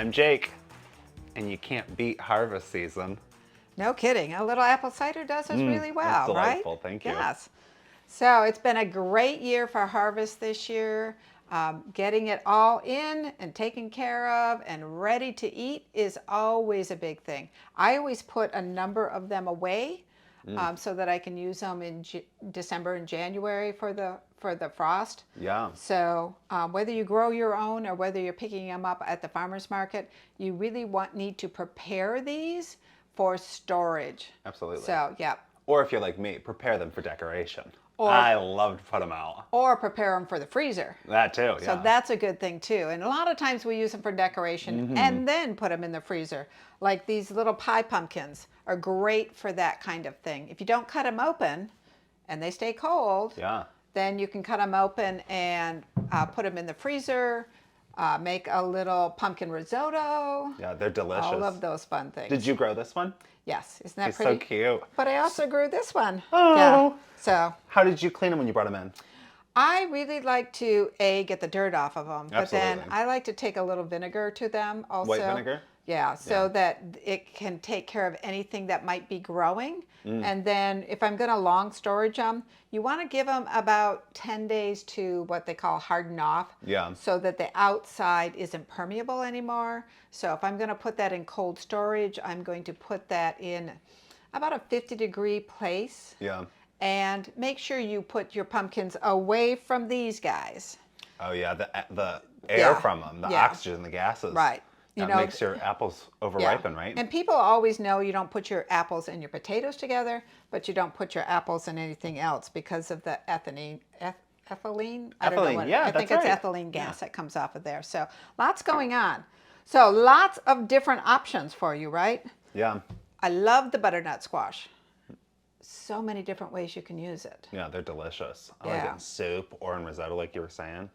I'm Jake, and you can't beat harvest season. No kidding. A little apple cider does us really well, delightful. right? Thank you. Yes. So it's been a great year for harvest this year. Getting it all in and taken care of and ready to eat is always a big thing. I always put a number of them away so that I can use them in December and January for the frost. Yeah. So whether you grow your own or whether you're picking them up at the farmer's market, you really need to prepare these for storage. Absolutely. So, yeah. Or if you're like me, prepare them for decoration. Or- I love to put them out. Or prepare them for the freezer. That too, yeah. So that's a good thing too. And a lot of times we use them for decoration and then put them in the freezer. Like these little pie pumpkins are great for that kind of thing. If you don't cut them open and they stay cold, Yeah. then you can cut them open and put them in the freezer, make a little pumpkin risotto. Yeah, they're delicious. All of those fun things. Did you grow this one? Yes, isn't that It's pretty? so cute. But I also grew this one. Oh. Yeah. So How did you clean them when you brought them in? I really like to get the dirt off of them, but then Absolutely. I like to take a little vinegar to them also. White vinegar? Yeah, so that it can take care of anything that might be growing. And then if I'm going to long storage them, you want to give them about 10 days to what they call harden off. Yeah. So that the outside isn't permeable anymore. So if I'm going to put that in cold storage, I'm going to put that in about a 50-degree place. Yeah. And make sure you put your pumpkins away from these guys. Oh yeah, the air Yeah. from them, the Yeah. oxygen, the gases. Right. That You know, makes your apples overripen, right? And people always know you don't put your apples and your potatoes together, but you don't put your apples and anything else because of the ethylene. Ethylene? I don't know Ethylene, what. yeah, I think that's it's right. ethylene gas that comes off of there. So lots going on. So lots of different options for you, right? Yeah. I love the butternut squash. So many different ways you can use it. Yeah, they're delicious. I like it Yeah. in soup or in risotto, like you were saying,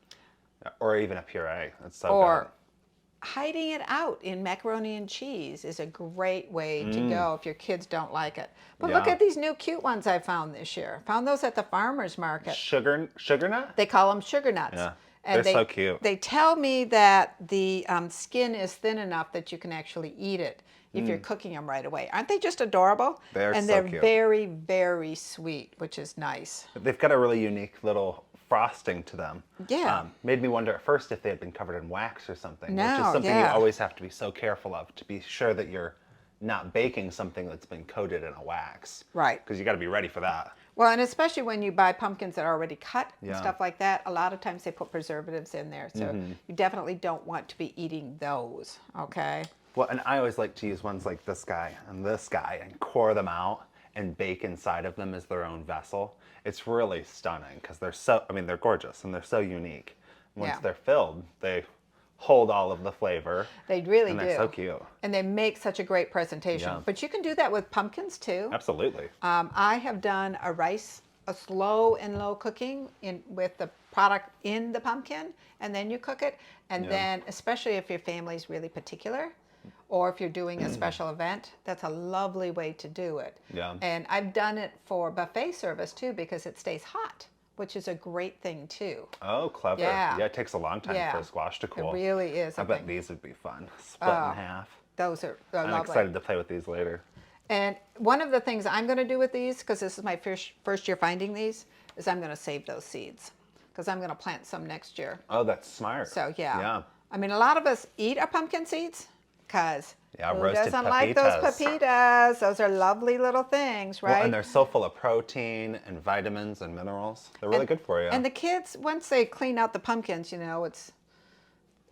or even a puree. It's so Or good. hiding it out in macaroni and cheese is a great way to go if your kids don't like it. But look Yeah. at these new cute ones I found this year. Found those at the farmer's market. Sugar nut? They call them sugar nuts. Yeah, And they're so cute. They tell me that the skin is thin enough that you can actually eat it if you're cooking them right away. Aren't they just adorable? They're and so they're cute. very, very sweet, which is nice. They've got a really unique little frosting to them. Yeah. Made me wonder at first if they had been covered in wax or something, which is No, something you yeah. always have to be so careful of to be sure that you're not baking something that's been coated in a wax. Right. Because you got to be ready for that. Well, and especially when you buy pumpkins that are already cut and Yeah. stuff like that, a lot of times they put preservatives in there. So you definitely don't want to be eating those, okay? Well, and I always like to use ones like this guy and core them out and bake inside of them as their own vessel. It's really stunning because they're gorgeous and they're so unique. Once Yeah. they're filled, they hold all of the flavor. They really and do. they're so cute. And they make such a great presentation. Yeah. But you can do that with pumpkins too. Absolutely. I have done a slow and low cooking with the product in the pumpkin, and then you cook it. And Yeah. then, especially if your family's really particular, or if you're doing a special event, that's a lovely way to do it. Yeah. And I've done it for buffet service too because it stays hot, which is a great thing too. Oh, clever. Yeah. Yeah, it takes a long time Yeah. for a squash to cool. It really is. I bet these would be fun. Split in half. Those are I'm lovely. excited to play with these later. And one of the things I'm going to do with these, because this is my first year finding these, is I'm going to save those seeds because I'm going to plant some next year. Oh, that's smart. So yeah. Yeah. I mean, a lot of us eat our pumpkin seeds because Yeah, who roasted doesn't like those pepitas. pepitas? Those are lovely little things, right? Well, and they're so full of protein and vitamins and minerals. They're really good for you. And the kids, once they clean out the pumpkins,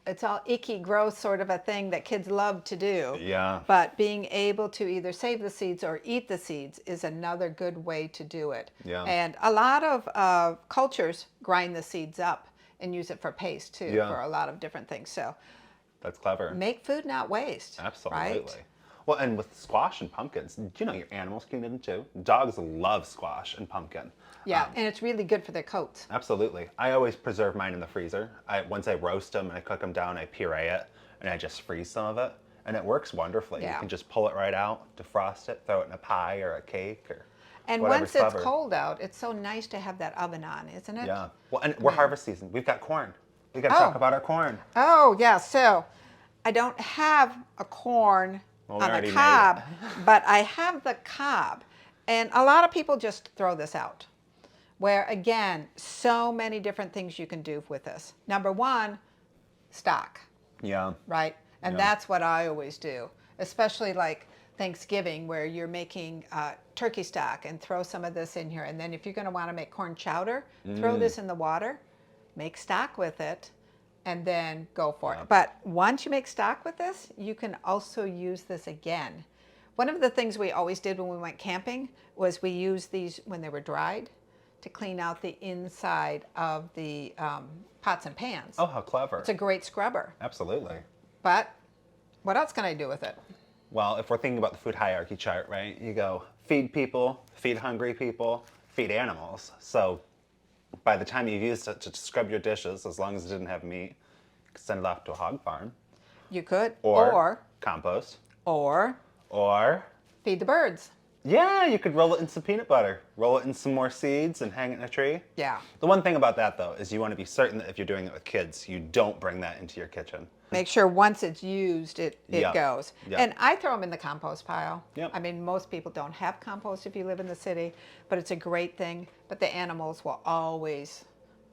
it's all icky, gross sort of a thing that kids love to do. Yeah. But being able to either save the seeds or eat the seeds is another good way to do it. Yeah. And a lot of cultures grind the seeds up and use it for paste too, Yeah. for a lot of different things. So That's clever. make food, not waste. Absolutely. Right? Well, and with squash and pumpkins, do you know your animals can eat them too? Dogs love squash and pumpkin. Yeah, and it's really good for their coats. Absolutely. I always preserve mine in the freezer. Once I roast them and I cook them down, I puree it, and I just freeze some of it, and it works wonderfully. Yeah. You can just pull it right out, defrost it, throw it in a pie or a cake or And whatever's once it's clever. cold out, it's so nice to have that oven on, isn't it? Yeah. Well, and we're harvest season. We've got corn. We got to Oh. talk about our corn. Oh, yeah. So I don't have a corn Well, we on already a made cob, it. but I have the cob. And a lot of people just throw this out. Where again, so many different things you can do with this. Number one, stock, Yeah. right? And Yeah. that's what I always do, especially like Thanksgiving, where you're making turkey stock and throw some of this in here. And then if you're going to want to make corn chowder, throw this in the water, make stock with it, and then go for it. But once you make stock with this, you can also use this again. One of the things we always did when we went camping was we used these when they were dried to clean out the inside of the pots and pans. Oh, how clever. It's a great scrubber. Absolutely. But what else can I do with it? Well, if we're thinking about the food hierarchy chart, right? You go feed people, feed hungry people, feed animals. So by the time you've used it to scrub your dishes, as long as it didn't have meat, you could send it off to a hog farm. You could. Or compost. Or Or, feed the birds. yeah, you could roll it in some peanut butter. Roll it in some more seeds and hang it in a tree. Yeah. The one thing about that, though, is you want to be certain that if you're doing it with kids, you don't bring that into your kitchen. Make sure once it's used, it Yep. goes. Yep. And I throw them in the compost pile. Yep. I mean, most people don't have compost if you live in the city, but it's a great thing. But the animals will always,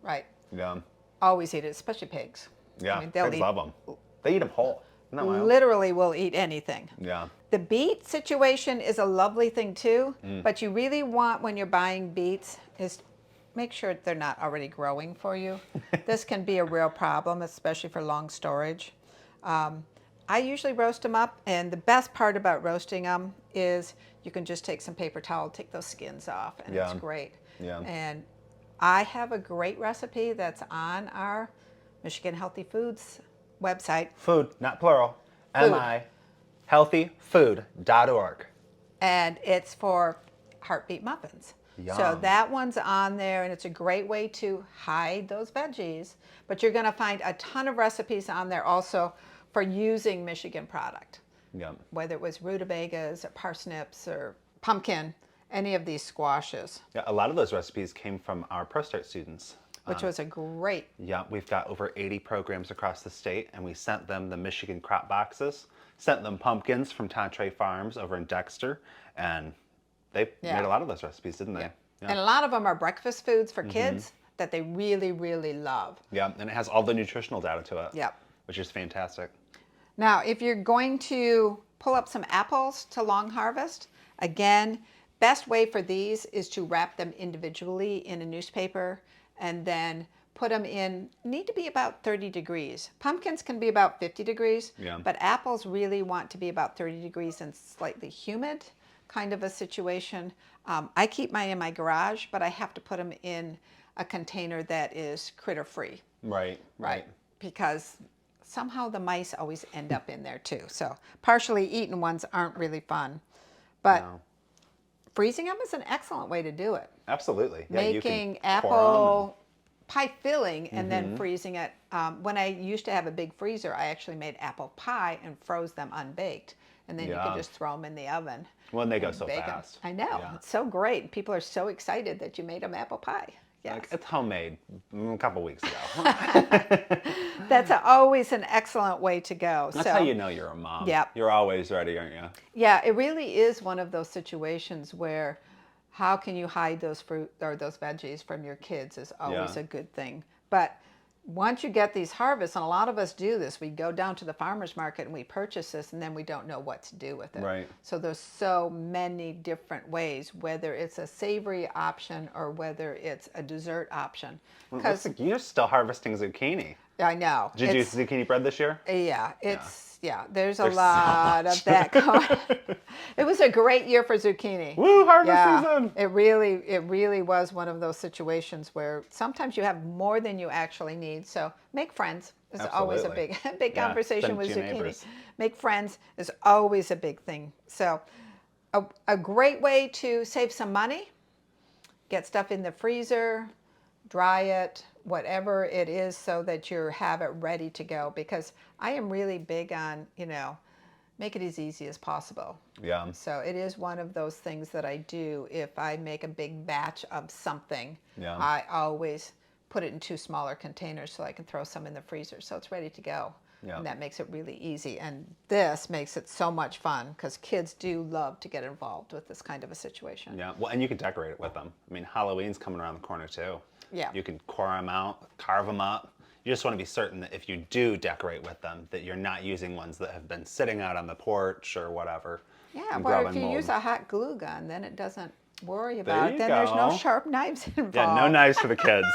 right, Yeah. always eat it, especially pigs. Yeah. I mean, they'll Pigs love them. They eat them whole. Isn't that wild? literally will eat anything. Yeah. The beet situation is a lovely thing too, but you really want when you're buying beets is make sure they're not already growing for you. This can be a real problem, especially for long storage. I usually roast them up, and the best part about roasting them is you can just take some paper towel, take those skins off, and it's Yeah. great. Yeah. And I have a great recipe that's on our Michigan Healthy Foods website. Food, not plural. MI, healthyfood.org. And it's for heartbeat muffins. So Yum. that one's on there, and it's a great way to hide those veggies. But you're going to find a ton of recipes on there also for using Michigan product, Yeah. whether it was rutabagas or parsnips or pumpkin, any of these squashes, Yeah, a lot of those recipes came from our ProStart students. which was a great. Yeah, we've got over 80 programs across the state, and we sent them the Michigan crop boxes, sent them pumpkins from Tantray Farms over in Dexter, and they Yeah. made a lot of those recipes, didn't they? Yeah. And a lot of them are breakfast foods for kids that they really, really love. Yeah, and it has all the nutritional data to it. Yep. Which is fantastic. Now, if you're going to pull up some apples to long harvest, again, best way for these is to wrap them individually in a newspaper and then put them in, need to be about 30 degrees. Pumpkins can be about 50 degrees, Yeah. but apples really want to be about 30 degrees and slightly humid kind of a situation. I keep mine in my garage, but I have to put them in a container that is critter free. Right. Because somehow the mice always end up in there too. So partially eaten ones aren't really fun. But No. freezing them is an excellent way to do it. Absolutely. Yeah, you can Making pour 'em apple pie filling and then freezing it. When I used to have a big freezer, I actually made apple pie and froze them unbaked. And then you Yeah. could just throw them in the oven. When they go and so bake 'em. fast. I know. Yeah. It's so great. People are so excited that you made them apple pie. Yes. Like, it's homemade a couple weeks ago. That's always an excellent way to go. That's how you know you're a mom. Yep. You're always ready, aren't you? Yeah, it really is one of those situations where how can you hide those fruit or those veggies from your kids is always Yeah. a good thing. But once you get these harvests, and a lot of us do this, we go down to the farmer's market and we purchase this and then we don't know what to do with it. Right. So there's so many different ways, whether it's a savory option or whether it's a dessert option. Well, it Because looks like you're still harvesting zucchini. I know. Did you it's- do zucchini bread this year? Yeah, there's a There's so lot much. of that going. It was a great year for zucchini. Woo, harvest season! It really was one of those situations where sometimes you have more than you actually need. So make friends is always a Absolutely. big Yeah, conversation send it with to your zucchini. neighbors. Make friends is always a big thing. So a great way to save some money, get stuff in the freezer, dry it, whatever it is, so that you have it ready to go. Because I am really big on, make it as easy as possible. Yeah. So it is one of those things that I do. If I make a big batch of something, Yeah. I always put it in 2 smaller containers so I can throw some in the freezer so it's ready to go. Yeah. And that makes it really easy. And this makes it so much fun because kids do love to get involved with this kind of a situation. Yeah, well, and you can decorate it with them. I mean, Halloween's coming around the corner too. Yeah. You can core them out, carve them up. You just want to be certain that if you do decorate with them, that you're not using ones that have been sitting out on the porch or whatever. Yeah, and well, grabbing if you mold. use a hot glue gun, then it doesn't worry There about it. you Then there's no go. sharp knives involved. Yeah, no knives for the kids.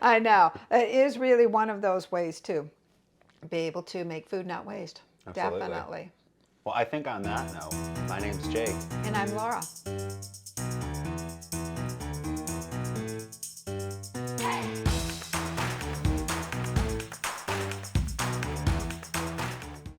I know. It is really one of those ways to be able to make food not waste. Absolutely. Definitely. Well, I think on that note, my name's Jake. And I'm Laura.